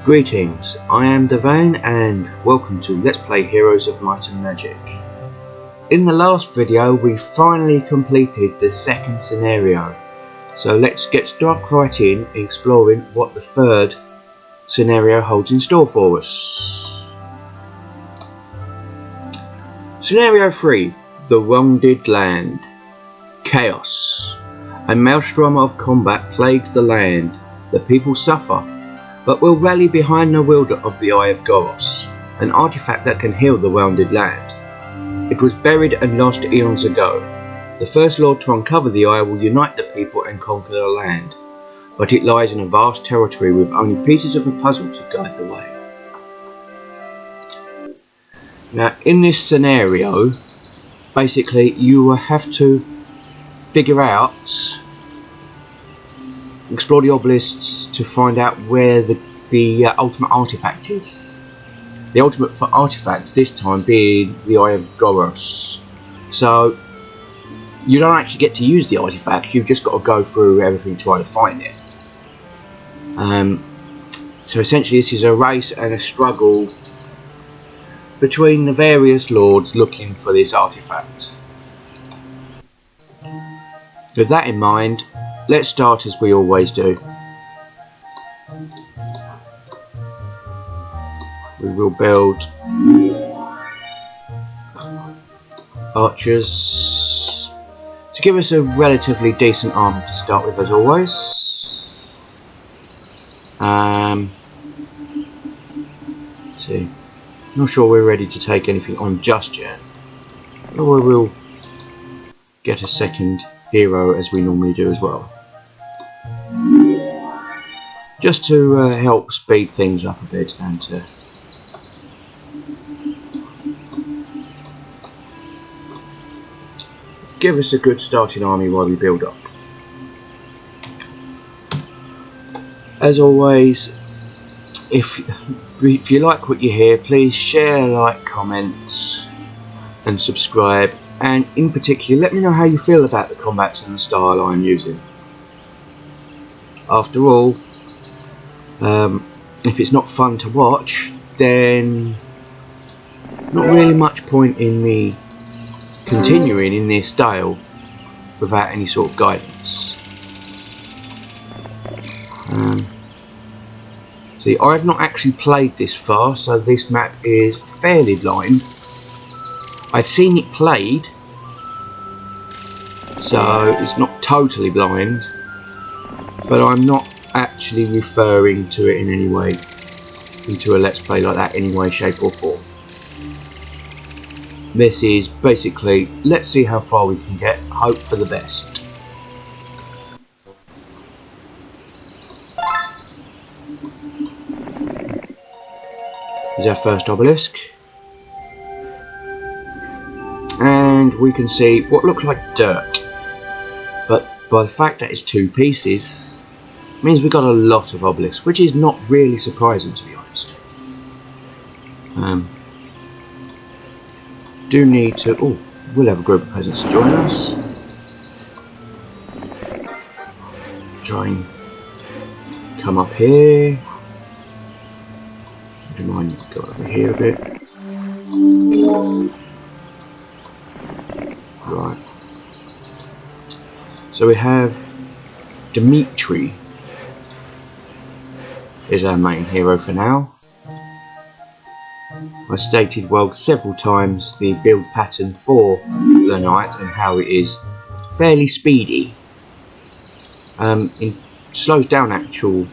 Greetings, I am Devane and welcome to Let's Play Heroes of Might and Magic. In the last video we finally completed the second scenario, so let's get stuck right in exploring what the third scenario holds in store for us. Scenario 3, The Wounded Land. Chaos. A maelstrom of combat plagues the land. The people suffer, but will rally behind the wielder of the Eye of Goros, an artifact that can heal the wounded land. It was buried and lost eons ago. The first lord to uncover the Eye will unite the people and conquer the land, but it lies in a vast territory with only pieces of a puzzle to guide the way. Now in this scenario, basically you will have to figure out, explore the obelisks to find out where the ultimate artifact is. The ultimate artifact this time being the Eye of Goros. So you don't actually get to use the artifact, you've just got to go through everything trying to find it. So essentially this is a race and a struggle between the various lords looking for this artifact. With that in mind, let's start as we always do. We will build archers to give us a relatively decent army to start with, as always. See, not sure we're ready to take anything on just yet, but we will get a second hero as we normally do as well, just to help speed things up a bit and to give us a good starting army while we build up. As always, if you like what you hear, please share, like, comments and subscribe, and in particular let me know how you feel about the combats and the style I'm using. After all, if it's not fun to watch, then not really much point in me continuing in this style without any sort of guidance. See, I've not actually played this far, so this map is fairly blind. I've seen it played, so it's not totally blind, but I'm not actually referring to it in any way into a let's play like that, any way, shape or form. This is basically, let's see how far we can get, hope for the best. Here's our first obelisk, and we can see what looks like dirt, but by the fact that it's two pieces means we've got a lot of obelisks, which is not really surprising, to be honest. Do need to, oh, we'll have a group of peasants to join us. Try and come up here. Would you mind go over here a bit? Right. So we have Dimitri is our main hero for now. I stated well several times the build pattern for the knight and how it is fairly speedy. It slows down actual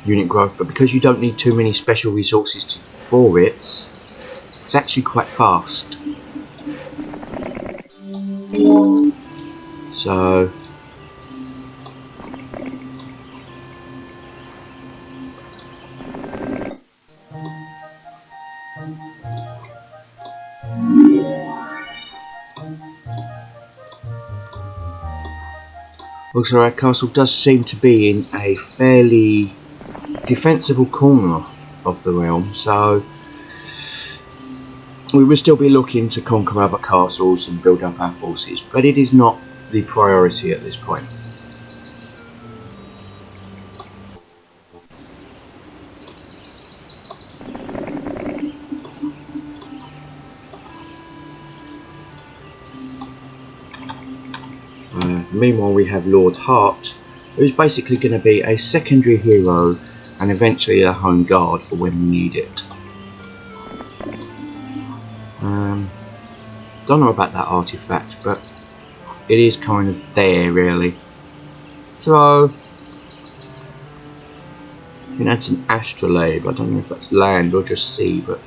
unit growth, but because you don't need too many special resources for it, it's actually quite fast. So also our castle does seem to be in a fairly defensible corner of the realm, so we will still be looking to conquer other castles and build up our forces, but it is not the priority at this point. Meanwhile we have Lord Hart, who's basically going to be a secondary hero and eventually a home guard for when we need it. Don't know about that artifact, but it is kind of there really. So I think that's an astrolabe. I don't know if that's land or just sea, but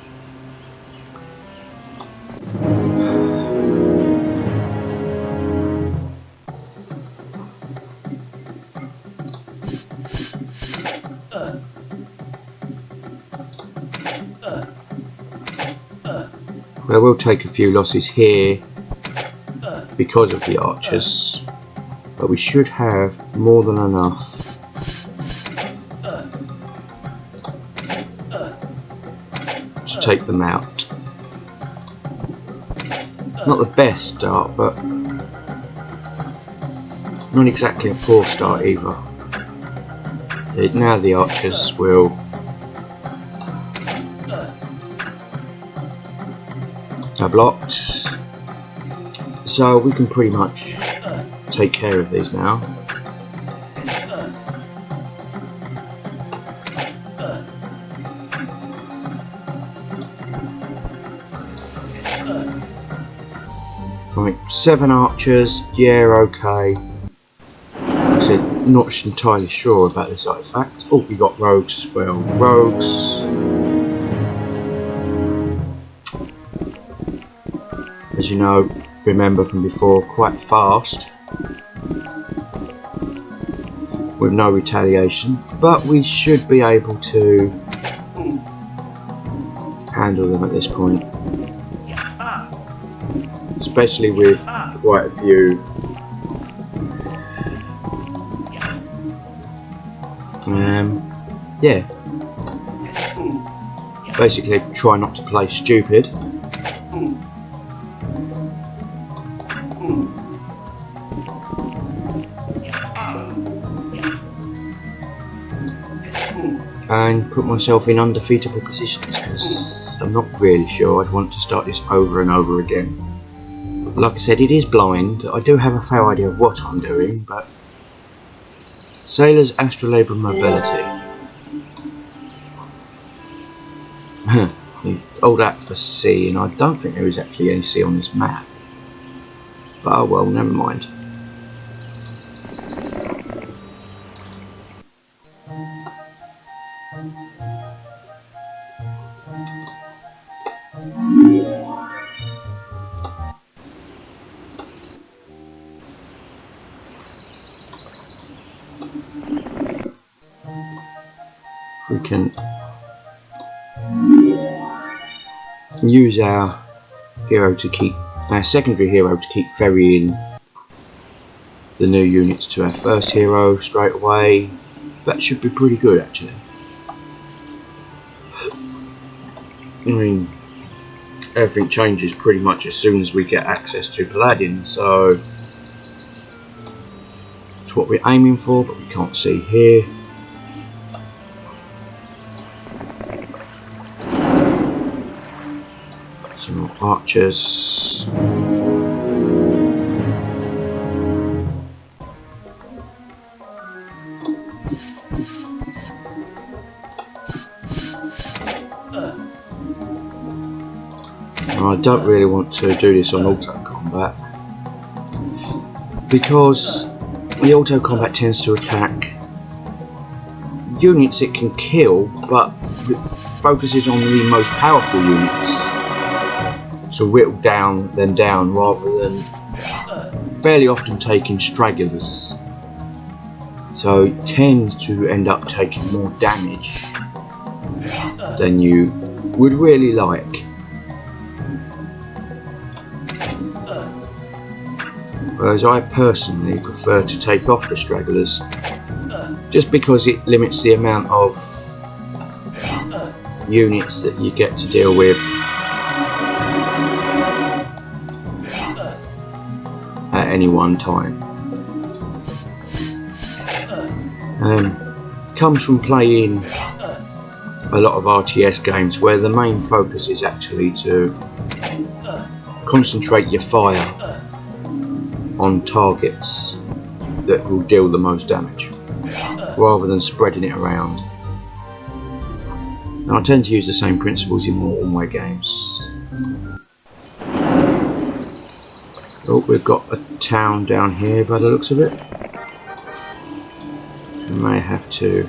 well, we'll take a few losses here because of the archers, but we should have more than enough to take them out. Not the best start, but not exactly a poor start either. Now the archers will are blocked, so we can pretty much take care of these now. Right, 7 archers, yeah, okay. Like I said, not entirely sure about this artifact. Oh, we got rogues as well. Rogues, as you know, remember from before, quite fast with no retaliation, but we should be able to handle them at this point, especially with quite a few yeah, basically try not to play stupid. And put myself in undefeatable positions, because I'm not really sure I'd want to start this over and over again. Like I said, it is blind. I do have a fair idea of what I'm doing, but Sailor's astrolabe and mobility. All that for sea, and I don't think there is actually any sea on this map. But oh well, never mind. We can use our hero to keep, our secondary hero to keep ferrying the new units to our first hero straight away. That should be pretty good actually. I mean, everything changes pretty much as soon as we get access to Paladin, so it's what we're aiming for, but we can't see here. Some more archers. I don't really want to do this on auto combat, because the auto combat tends to attack units it can kill, but it focuses on the most powerful units, so whittle them down rather than fairly often taking stragglers. So it tends to end up taking more damage than you would really like. Whereas I personally prefer to take off the stragglers, just because it limits the amount of units that you get to deal with at any one time. Comes from playing a lot of RTS games where the main focus is actually to concentrate your fire on targets that will deal the most damage, rather than spreading it around. And I tend to use the same principles in all my games. Oh, we've got a town down here by the looks of it. We may have to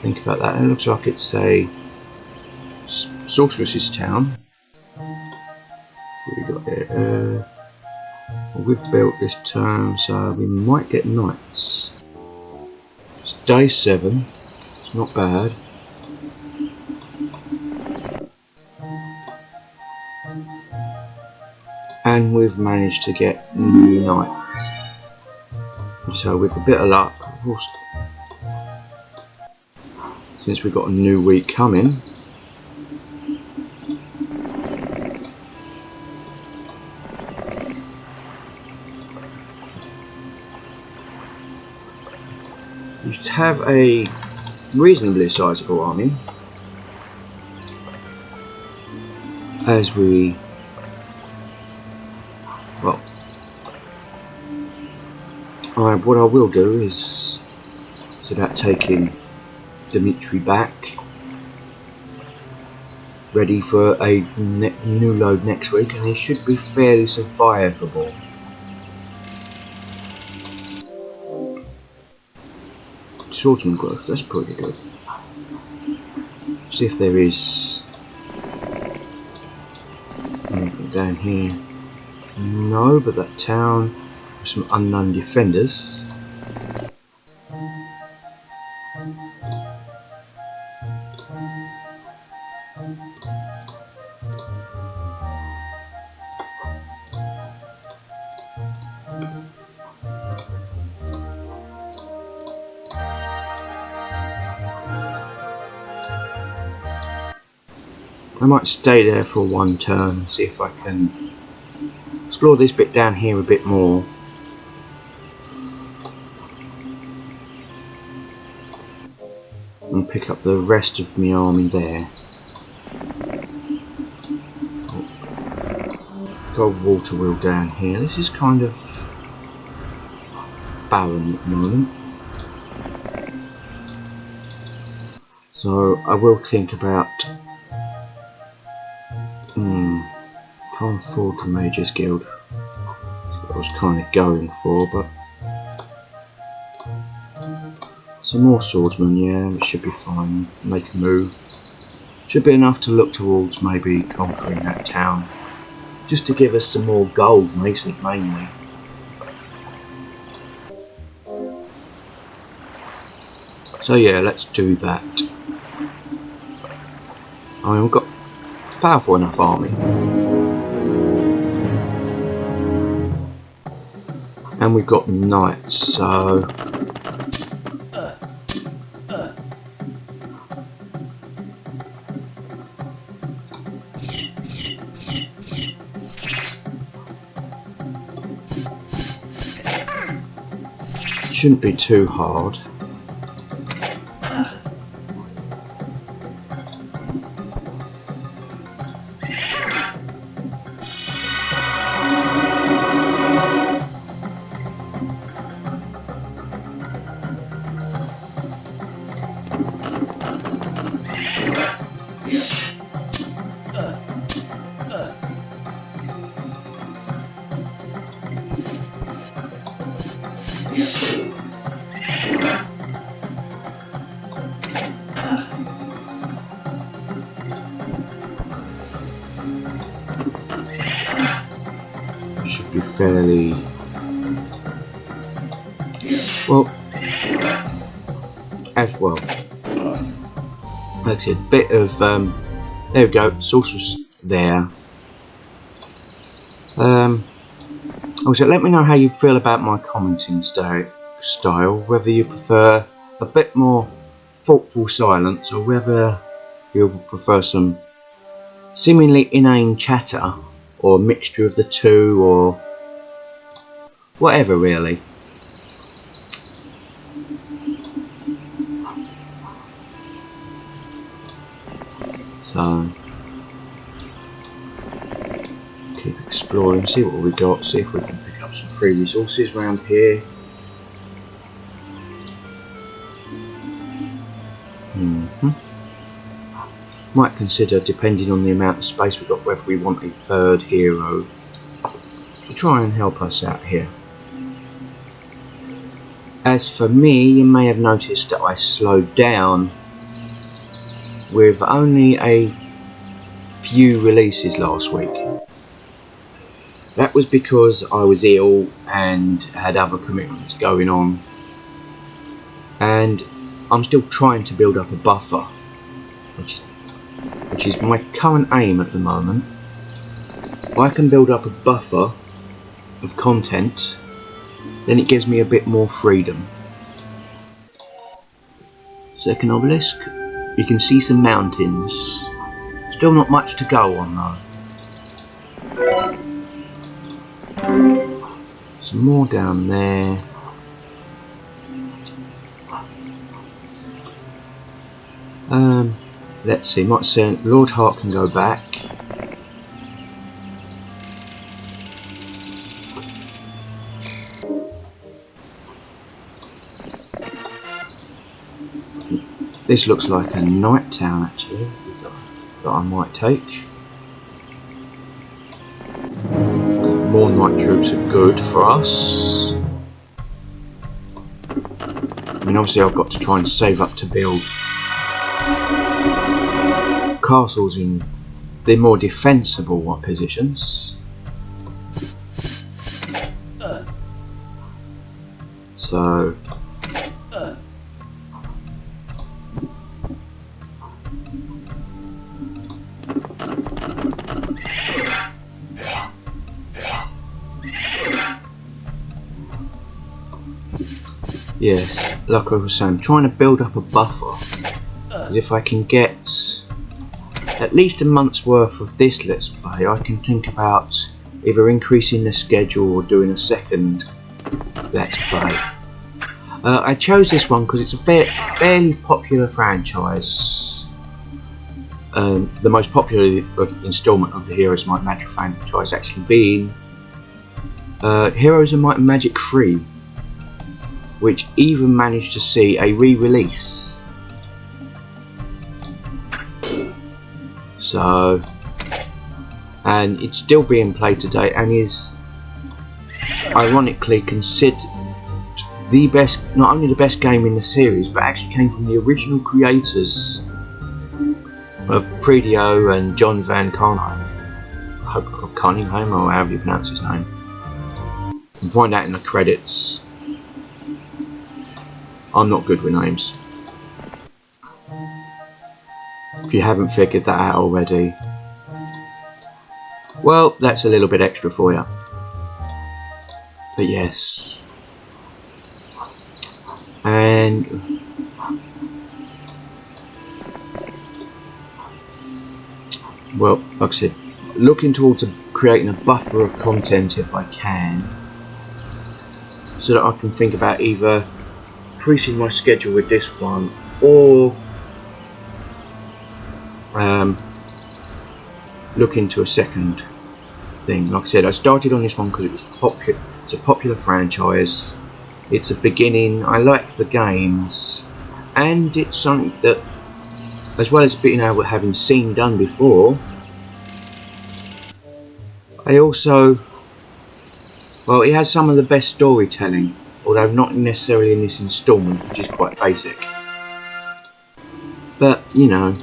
think about that. It looks like it's a sorceress's town. What have we got here? We've built this turn, so we might get knights. It's day 7. It's not bad. And we've managed to get knights. So with a bit of luck, of course, since we've got a new week coming, you have a reasonably sizable army as we, well, what I will do is, it's about taking Dimitri back, ready for a new load next week, and he should be fairly survivable. Swordsman growth, that's pretty good. See if there is anything down here. No, but that town with some unknown defenders. I might stay there for one turn, see if I can explore this bit down here a bit more. And pick up the rest of my army there. Got a water wheel down here. This is kind of barren at the moment. So I will think about can't afford the Mage's Guild. That's what I was kind of going for, but some more swordsmen, yeah, it should be fine. Make a move. Should be enough to look towards maybe conquering that town. Just to give us some more gold, mainly. So yeah, let's do that. I mean, we've got a powerful enough army. And we've got knights, so shouldn't be too hard. Should be fairly well. As well. That's a bit of there we go. Sorceress there. Also, let me know how you feel about my commenting style. Whether you prefer a bit more thoughtful silence, or whether you prefer some seemingly inane chatter, or a mixture of the two, or whatever really. So keep exploring, see what we got, see if we can pick up some free resources around here. Might consider, depending on the amount of space we've got, whether we want a third hero to try and help us out here. As for me, you may have noticed that I slowed down with only a few releases last week. That was because I was ill and had other commitments going on, and I'm still trying to build up a buffer, which is my current aim at the moment. If I can build up a buffer of content, then it gives me a bit more freedom. Second obelisk, you can see some mountains. Still not much to go on though. Some more down there. Let's see, might say Lord Hart can go back. This looks like a night town actually, that I might take. More night troops are good for us. I mean, obviously I've got to try and save up to build castles in the more defensible positions. So yes, like I was saying, I'm trying to build up a buffer. If I can get at least a month's worth of this Let's Play, I can think about either increasing the schedule or doing a second Let's Play. I chose this one because it's a fairly popular franchise. The most popular instalment of the Heroes of Might and Magic franchise actually being Heroes of Might and Magic 3, which even managed to see a re-release. So, and it's still being played today and is ironically considered the best, not only the best game in the series, but actually came from the original creators of Fredio and John Van Cunningham, or however you pronounce his name. You can find out in the credits. I'm not good with names. If you haven't figured that out already, well, that's a little bit extra for you. But yes. And well, like I said, looking towards creating a buffer of content if I can, so that I can think about either increasing my schedule with this one or look into a second thing. Like I said, I started on this one because it was popular. It's a popular franchise. It's a beginning. I like the games, and it's something that, as well as being able to having seen done before, I also, well, it has some of the best storytelling, although not necessarily in this installment, which is quite basic. But you know,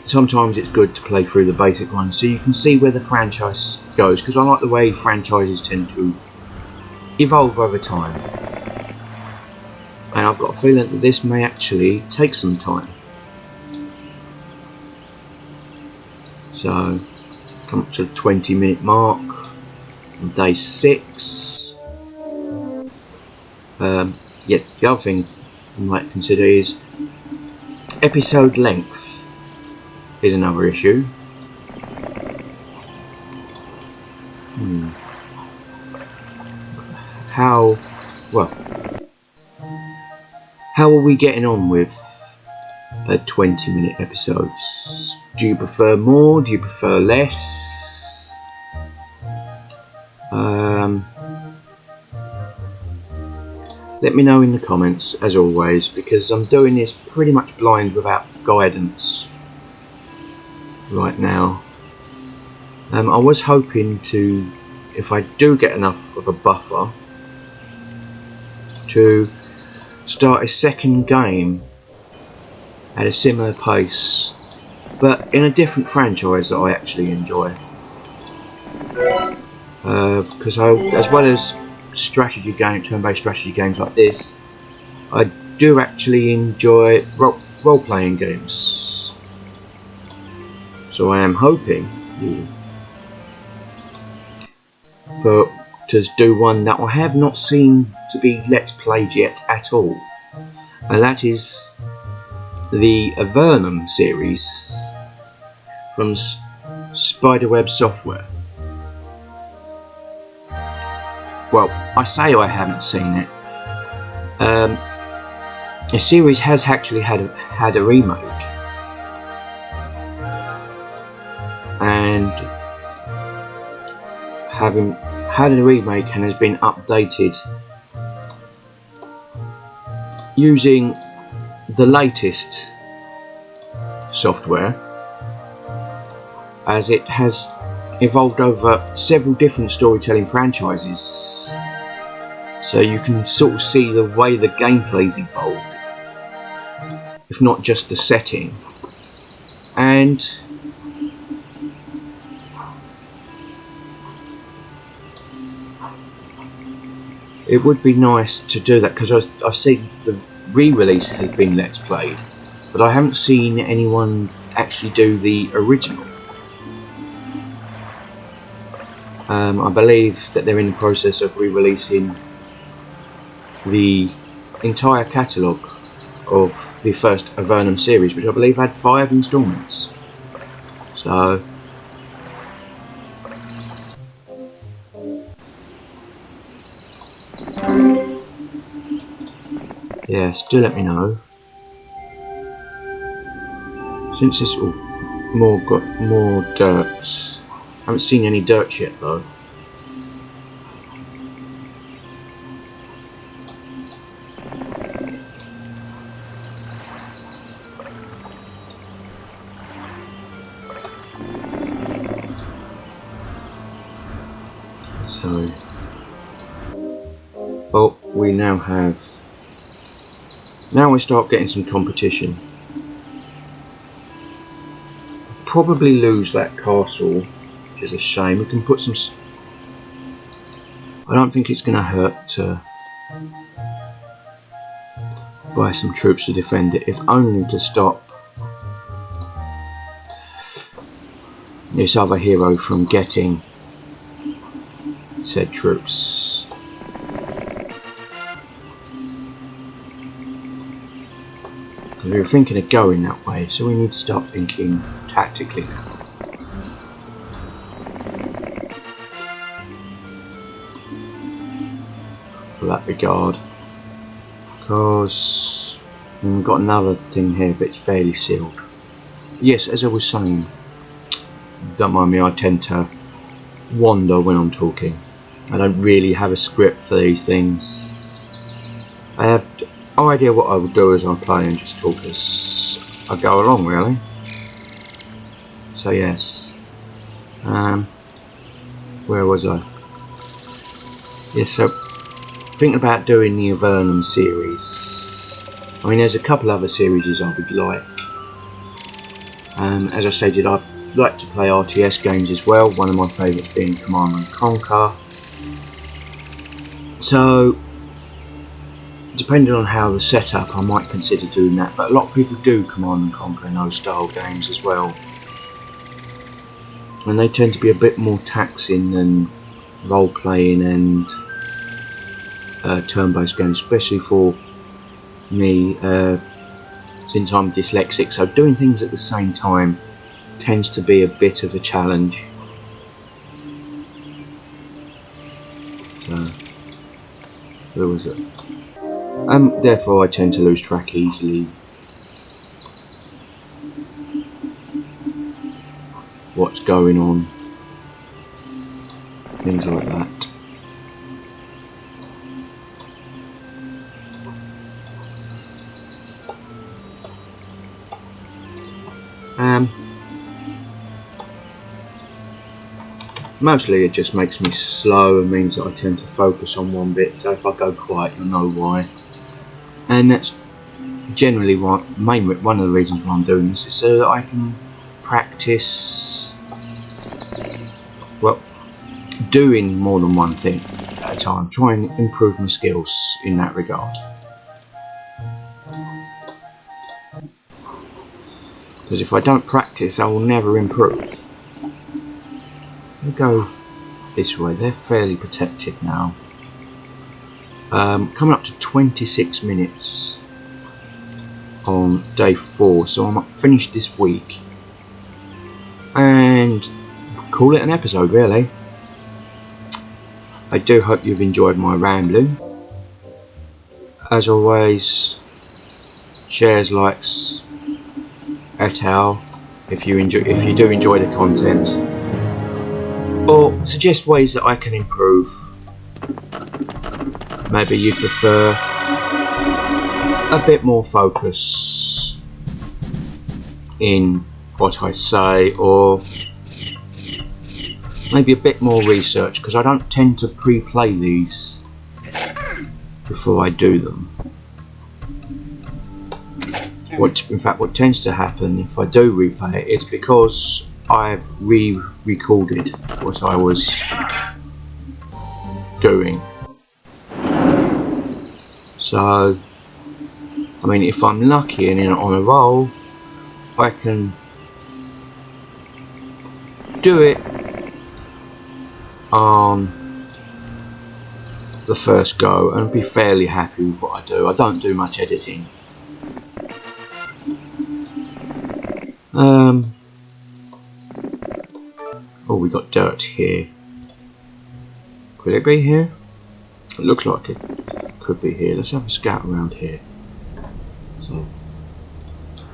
sometimes it's good to play through the basic ones so you can see where the franchise goes, because I like the way franchises tend to evolve over time, and I've got a feeling that this may actually take some time. So come up to the 20-minute mark on day 6. Yeah, the other thing you might consider is episode length is another issue. How are we getting on with 20-minute episodes? Do you prefer more? Do you prefer less? Let me know in the comments, as always, because I'm doing this pretty much blind without guidance right now. I was hoping to, if I do get enough of a buffer, to start a second game at a similar pace, but in a different franchise that I actually enjoy. Because as well as strategy game, turn-based strategy games like this, I do actually enjoy role-playing games. So I am hoping to do one that I have not seen to be Let's Played yet at all, and that is the Avernum series from Spiderweb Software. Well, I say I haven't seen it. The series has actually had a remake, and having had a remake and has been updated using the latest software, as it has evolved over several different storytelling franchises, so you can sort of see the way the gameplay's evolved, if not just the setting. And it would be nice to do that, because I've seen the re-release has been Let's Played, but I haven't seen anyone actually do the original. I believe that they're in the process of re-releasing the entire catalogue of the first Avernum series, which I believe had 5 instalments. So yes, do let me know. Since this will got more dirt. I haven't seen any dirt yet though. So, well, we now have. Now we start getting some competition. Probably lose that castle, which is a shame. We can put some. I don't think it's going to hurt to buy some troops to defend it, if only to stop this other hero from getting said troops. Because we were thinking of going that way, so we need to start thinking tactically now. For that regard, because we've got another thing here, but it's fairly sealed. Yes, as I was saying, don't mind me, I tend to wander when I'm talking. I don't really have a script for these things. I have no idea what I will do as I play and just talk as I go along, really. So yes, where was I? Yes, so think about doing the Avernum series. I mean, there's a couple other series I would like. As I stated, I'd like to play RTS games as well, one of my favourites being Command & Conquer. So, depending on how the setup, I might consider doing that, but a lot of people do Command & Conquer and those style games as well. And they tend to be a bit more taxing than role-playing and turn-based games, especially for me, since I'm dyslexic, so doing things at the same time tends to be a bit of a challenge. So, where was it? Therefore I tend to lose track easily. What's going on? Things like that. Mostly it just makes me slow and means that I tend to focus on one bit, so if I go quiet you'll know why. And that's generally one of the reasons why I'm doing this, is so that I can practice, well, doing more than one thing at a time, try and improve my skills in that regard. Because if I don't practice I will never improve. We'll go this way, they're fairly protected now. Coming up to 26 minutes on day 4, so I'm finished this week and call it an episode really. I do hope you've enjoyed my rambling. As always, shares, likes, et al. If you do enjoy the content, or suggest ways that I can improve. Maybe you prefer a bit more focus in what I say, or maybe a bit more research, because I don't tend to pre-play these before I do them. In fact, what tends to happen if I do replay it, it's because I've re-recorded what I was doing. So, I mean, if I'm lucky and on a roll, I can do it on the first go and be fairly happy with what I do. I don't do much editing. Oh, we got dirt here. Could it be here? It looks like it could be here. Let's have a scout around here. So,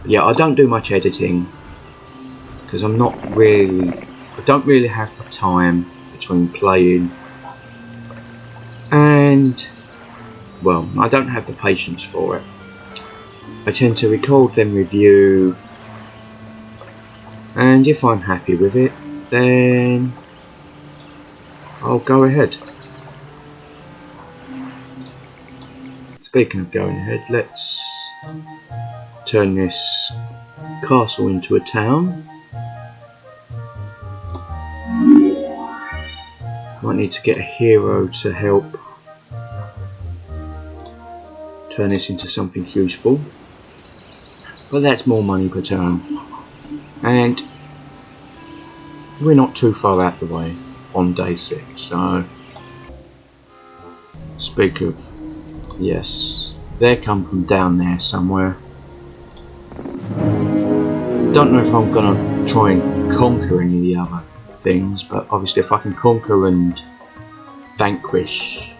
yeah, I don't do much editing because I don't really have the time between playing and, well, I don't have the patience for it. I tend to record, then review, and if I'm happy with it, then I'll go ahead. Speaking of going ahead, let's turn this castle into a town. Might need to get a hero to help turn this into something useful, but that's more money per turn, and we're not too far out the way on day 6. So, speak of, yes, they come from down there somewhere. Don't know if I'm gonna try and conquer any of the other things, but obviously if I can conquer and vanquish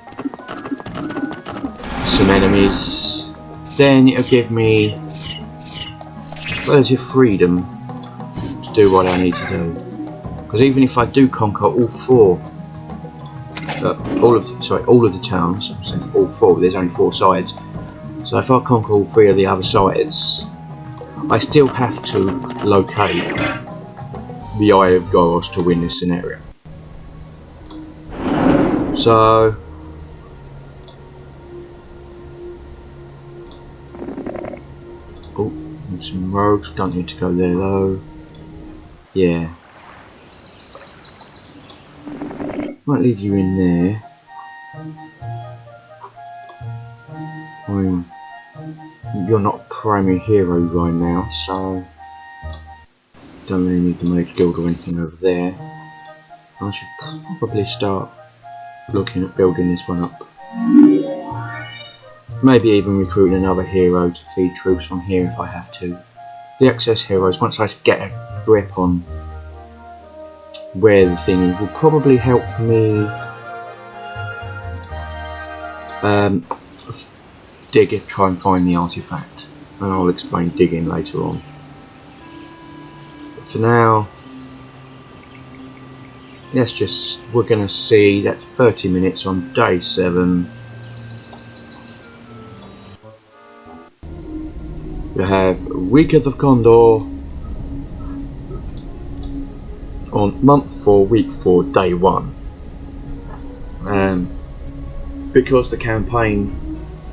some enemies, then it'll give me relative freedom to do what I need to do. Because even if I do conquer all of the towns, I'm saying all 4, there's only 4 sides, so if I conquer all 3 of the other sides, I still have to locate the Eye of Goros to win this scenario. So, oh, some rogues, don't need to go there though. Yeah. Might leave you in there. I mean, you're not a primary hero right now, so don't really need the mage guild or anything over there. I should probably start looking at building this one up. Maybe even recruiting another hero to feed troops from here if I have to. The excess heroes, once I get a grip on where the thing is, will probably help me try and find the artifact, and I'll explain digging later on. But for now, we're going to see that's 30 minutes on day 7. We have Weekend of Condor on month 4, week 4, day 1. Because the campaign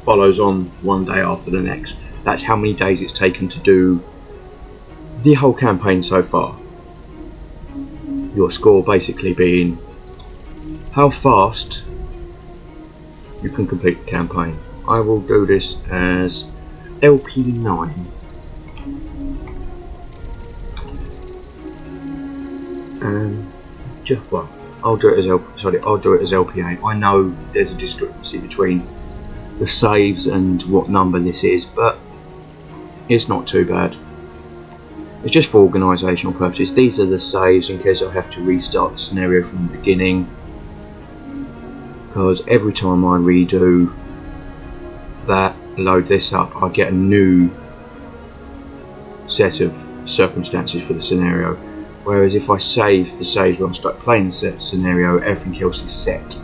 follows on one day after the next, that's how many days it's taken to do the whole campaign so far. Your score basically being how fast you can complete the campaign. I will do this as LP9. Well, I'll do it as LP8. I know there's a discrepancy between the saves and what number this is, but it's not too bad. It's just for organisational purposes. These are the saves in case I have to restart the scenario from the beginning, because every time I redo that, load this up, I get a new set of circumstances for the scenario. Whereas if I save the saves when I start playing the scenario, everything else is set.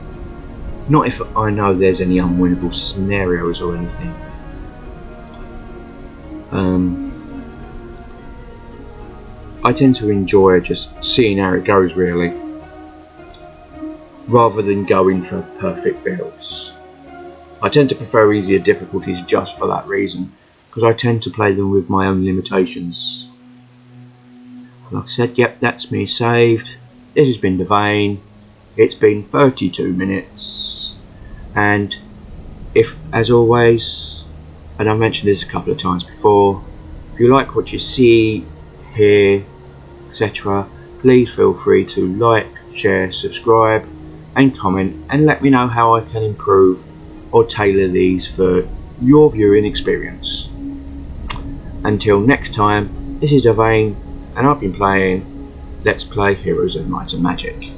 Not if I know there's any unwinnable scenarios or anything. I tend to enjoy just seeing how it goes, really, rather than going for perfect builds. I tend to prefer easier difficulties just for that reason, because I tend to play them with my own limitations. Like I said, yep, that's me saved. This has been Devane. It's been 32 minutes, and if, as always, and I've mentioned this a couple of times before, if you like what you see, hear, etc., please feel free to like, share, subscribe and comment, and let me know how I can improve or tailor these for your viewing experience. Until next time, this is Devane, and I've been playing Let's Play Heroes of Might and Magic.